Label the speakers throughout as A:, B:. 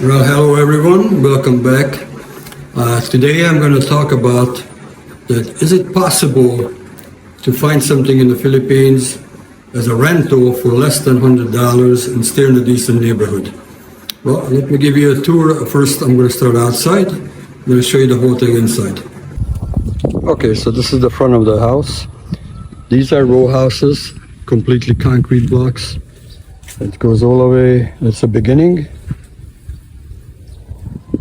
A: Well, hello everyone. Welcome back. Today I'm going to talk about that. Is it possible to find something in the Philippines as a rental for less than $100 and stay in a decent neighborhood? Well, let me give you a tour. First, I'm going to start outside. I'm going to show you the whole thing inside. Okay, so this is the front of the house. These are row houses, completely concrete blocks. It goes all the way. That's the beginning.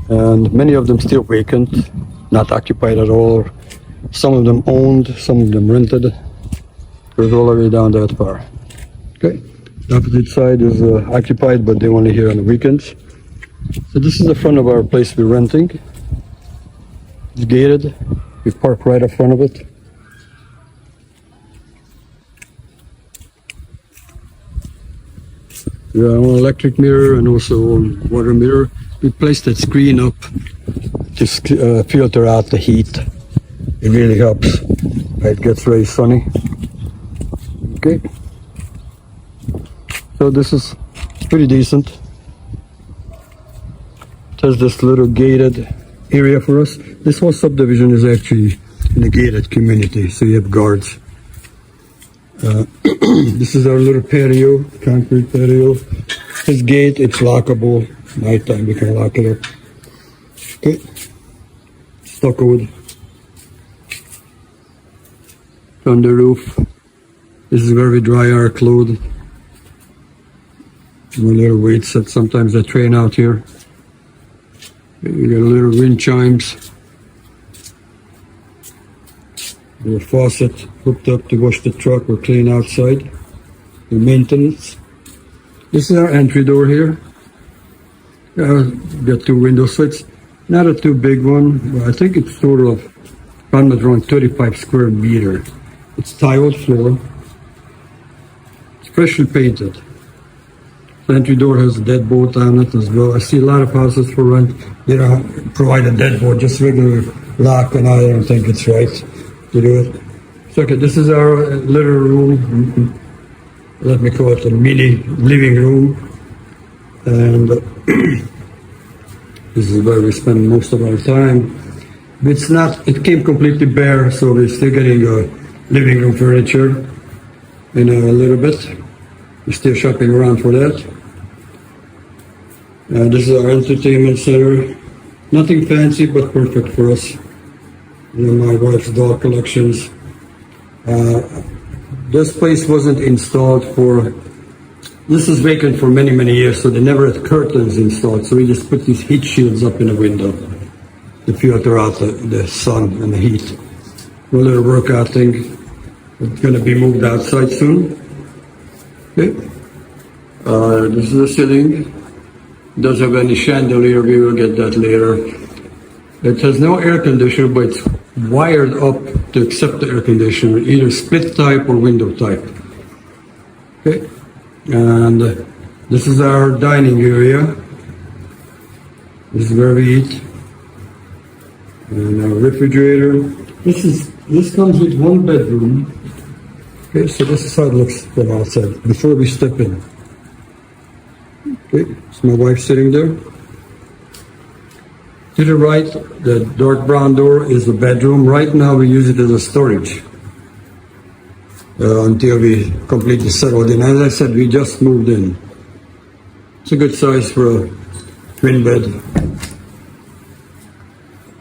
A: And many of them still vacant, not occupied at all. Some of them owned, some of them rented. Goes all the way down that far. Okay, the opposite side is occupied, but they're only here on the weekends. So this is the front of our place we're renting. It's gated. We park right up front of it. We have an electric mirror and also a water mirror. We placed that screen up to filter out the heat. It really helps. It gets very sunny. Okay. So this is pretty decent. It has this little gated area for us. This whole subdivision is actually in a gated community, so you have guards. This is our little patio, concrete patio. This gate, it's lockable. Nighttime, we can lock it up. Okay. Stuccoed. On the roof. This is where we dry our clothes. A little weight set. Sometimes I train out here. You got a little wind chimes. Little faucet hooked up to wash the truck or clean outside. The maintenance. This is our entry door here. Got two windows, so it's not a too big one. But I think it's sort of around 35 square meter. It's tiled floor. It's freshly painted. The entry door has a deadbolt on it as well. I see a lot of houses for rent. They don't provide a deadbolt, just regular lock, and I don't think it's right to do it. So okay, this is our little room. Let me call it a mini living room. And this is where we spend most of our time. But it's not, it came completely bare, so we're still getting living room furniture in a little bit. We're still shopping around for that. This is our entertainment center. Nothing fancy, but perfect for us. My wife's doll collections. This place wasn't installed for, this is vacant for many, many years, so they never had curtains installed. So we just put these heat shields up in the window to filter out the sun and the heat. A little workout thing. It's going to be moved outside soon. Okay. This is the ceiling. It doesn't have any chandelier. We will get that later. It has no air conditioner, but it's wired up to accept the air conditioner, either split type or window type. Okay. And this is our dining area. This is where we eat. And our refrigerator. This comes with one bedroom. Okay, so this is how it looks from outside before we step in. Okay, it's my wife sitting there. To the right, the dark brown door is the bedroom. Right now we use it as a storage. Until we completely settled in. As I said, we just moved in. It's a good size for a twin bed.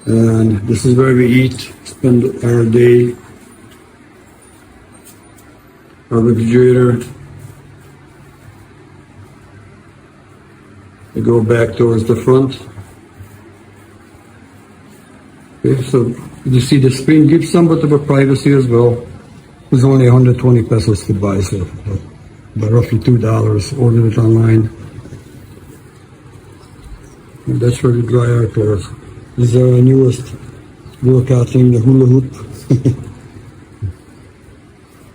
A: And this is where we eat, spend our day. Our refrigerator. We go back towards the front. Okay, so you see the screen gives somewhat of a privacy as well. It was only 120 pesos to buy, so about roughly $2. Ordered it online. And that's where we dry our clothes. This is our newest workout thing, the hula hoop.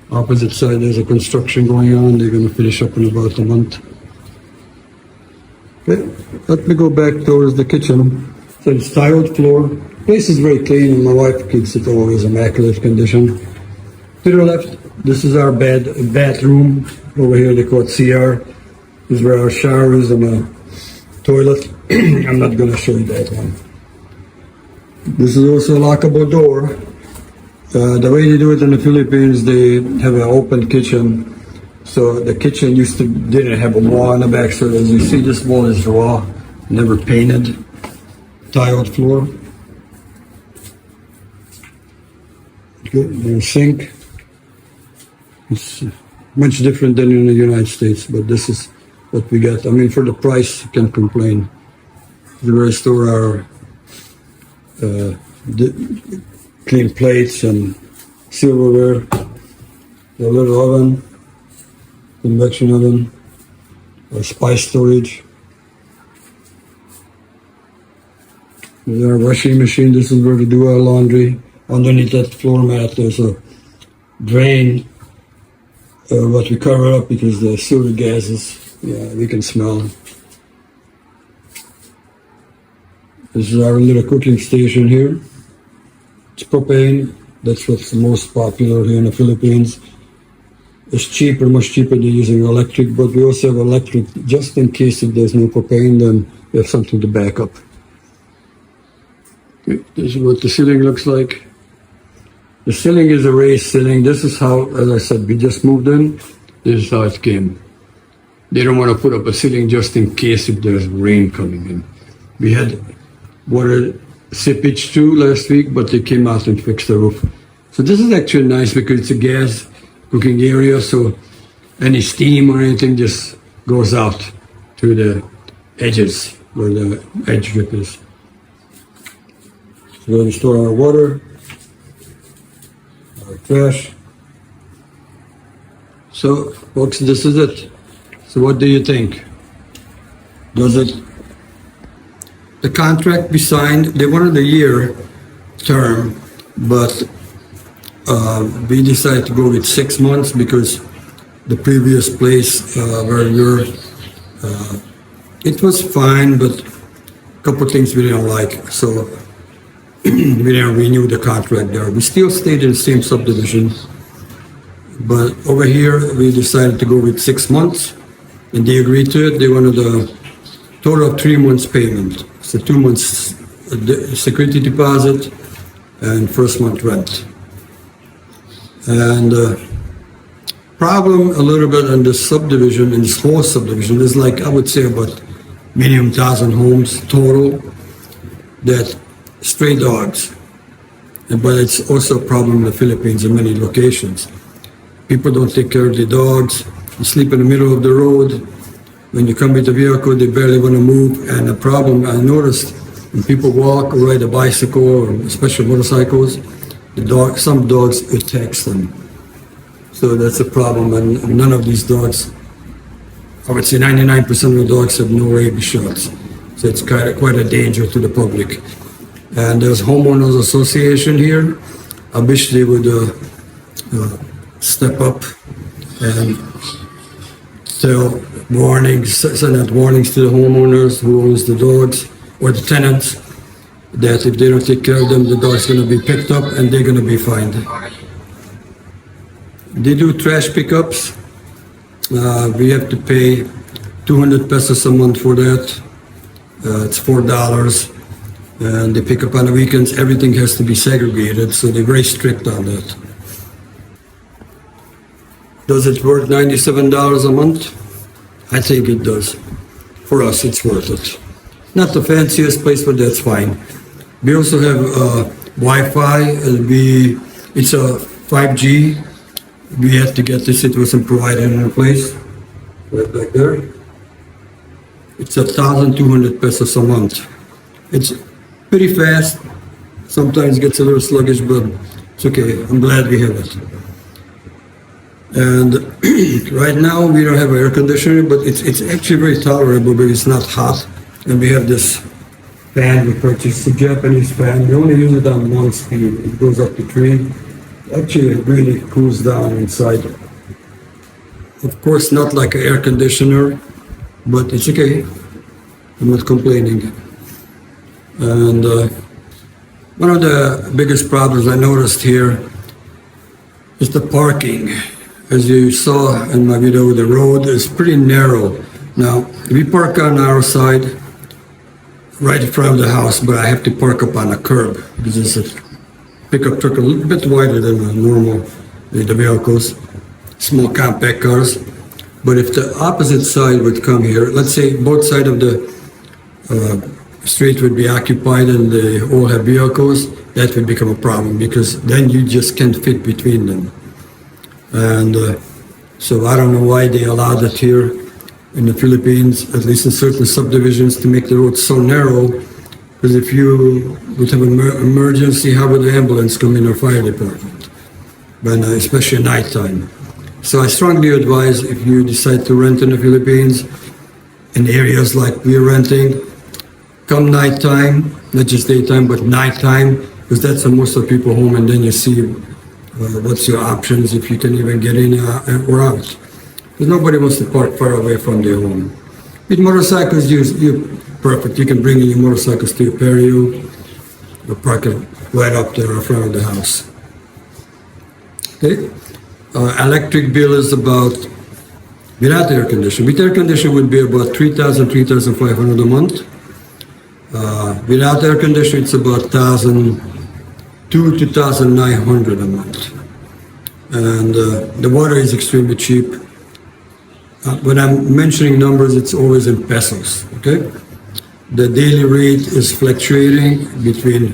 A: Opposite side, there's a construction going on. They're going to finish up in about a month. Okay, let me go back towards the kitchen. So it's tiled floor. Place is very clean, and my wife keeps it always immaculate condition. To the left, this is our bathroom. Over here they call it CR. This is where our shower is and a toilet. I'm not going to show you that one. This is also a lockable door. The way they do it in the Philippines, they have an open kitchen. So the kitchen didn't have a wall in the back. So as you see, this wall is raw, never painted, tiled floor. Okay, the sink. It's much different than in the United States, but this is what we get. I mean, for the price, you can't complain. The rest of our clean plates and silverware, the little oven, induction oven, or spice storage. There's our washing machine. This is where we do our laundry. Underneath that floor mat, there's a drain, what we cover up because the sewer gases, we can smell. This is our little cooking station here. It's propane. That's what's the most popular here in the Philippines. It's cheaper, much cheaper than using electric, but we also have electric just in case if there's no propane, then we have something to back up. Okay, this is what the ceiling looks like. The ceiling is a raised ceiling. This is how, as I said, we just moved in. This is how it came. They don't want to put up a ceiling just in case if there's rain coming in. We had water seepage too last week, but they came out and fixed the roof. So this is actually nice because it's a gas cooking area, so any steam or anything just goes out to the edges where the edge drip is. So we're going to store our water, our trash. So folks, this is it. So what do you think? Does it? The contract we signed, they wanted a year term, but we decided to go with 6 months because the previous place where we were, it was fine, but a couple things we didn't like. So we didn't renew the contract there. We still stayed in the same subdivision, but over here we decided to go with 6 months, and they agreed to it. They wanted a total of 3 months payment. So 2 months security deposit and first month rent. And problem a little bit in this subdivision, in this whole subdivision, is like I would say about minimum 1,000 homes total that stray dogs. But it's also a problem in the Philippines in many locations. People don't take care of the dogs. You sleep in the middle of the road. When you come with a vehicle, they barely want to move. And the problem I noticed when people walk or ride a bicycle, or especially motorcycles, some dogs attacks them. So that's a problem. And none of these dogs, I would say 99% of the dogs have no rabies shots. So it's quite a danger to the public. And there's homeowners association here. I wish they would step up and tell send out warnings to the homeowners who owns the dogs or the tenants that if they don't take care of them, the dog's going to be picked up and they're going to be fined. They do trash pickups. We have to pay 200 pesos a month for that. It's $4. And they pick up on the weekends. Everything has to be segregated, so they're very strict on that. Does it worth $97 a month? I think it does. For us, it's worth it. Not the fanciest place, but that's fine. We also have Wi-Fi. It's a 5G. We had to get this. It wasn't provided in a place. Right back there. It's 1,200 pesos a month. It's pretty fast. Sometimes gets a little sluggish, but it's okay. I'm glad we have it. And right now we don't have air conditioning, but it's actually very tolerable because it's not hot. And we have this fan we purchased, a Japanese fan. We only use it on 1 speed. It goes up to 3. Actually, it really cools down inside. Of course, not like an air conditioner, but it's okay. I'm not complaining. And one of the biggest problems I noticed here is the parking. As you saw in my video, the road is pretty narrow. Now, we park on our side, right in front of the house, but I have to park up on a curb because it's a pickup truck a little bit wider than a normal the vehicles, small compact cars. But if the opposite side would come here, let's say both sides of the street would be occupied and they all have vehicles, that would become a problem because then you just can't fit between them. And so I don't know why they allowed it here in the Philippines, at least in certain subdivisions, to make the roads so narrow. Because if you would have an emergency, how would the ambulance come in or fire department? But especially at nighttime. So I strongly advise if you decide to rent in the Philippines, in areas like we're renting, come nighttime, not just daytime, but nighttime, because that's when most of the people home, and then you see what's your options if you can even get in or out. Because nobody wants to park far away from their home. With motorcycles, you're perfect. You can bring in your motorcycles to your patio, or park it right up there in front of the house. Okay? Electric bill is about, without air conditioning. With air conditioning would be about $3,000, $3,500 a month. Without air conditioning, it's about $1,200 to $1,900 a month. And the water is extremely cheap. When I'm mentioning numbers, it's always in pesos, okay? The daily rate is fluctuating between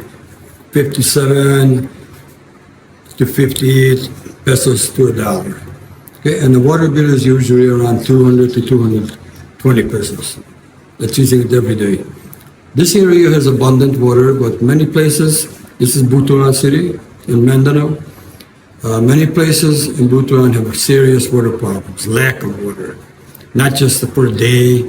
A: 57 to 58 pesos to a dollar. Okay, and the water bill is usually around 200 to 220 pesos. That's using it every day. This area has abundant water, but many places, this is Butuan City in Mindanao, many places in Butuan have serious water problems, lack of water. Not just per day,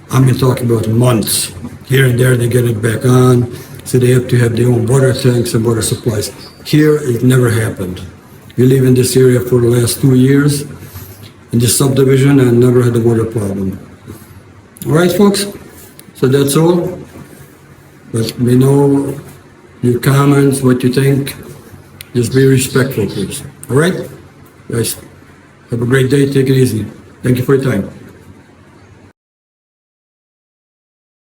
A: I'm talking about months. Here and there they get it back on, so they have to have their own water tanks and water supplies. Here, it never happened. We live in this area for the last 2 years, in this subdivision, and never had a water problem. All right, folks? So that's all. Let me know your comments, what you think. Just be respectful, please. All right? Guys, have a great day. Take it easy. Thank you for your time.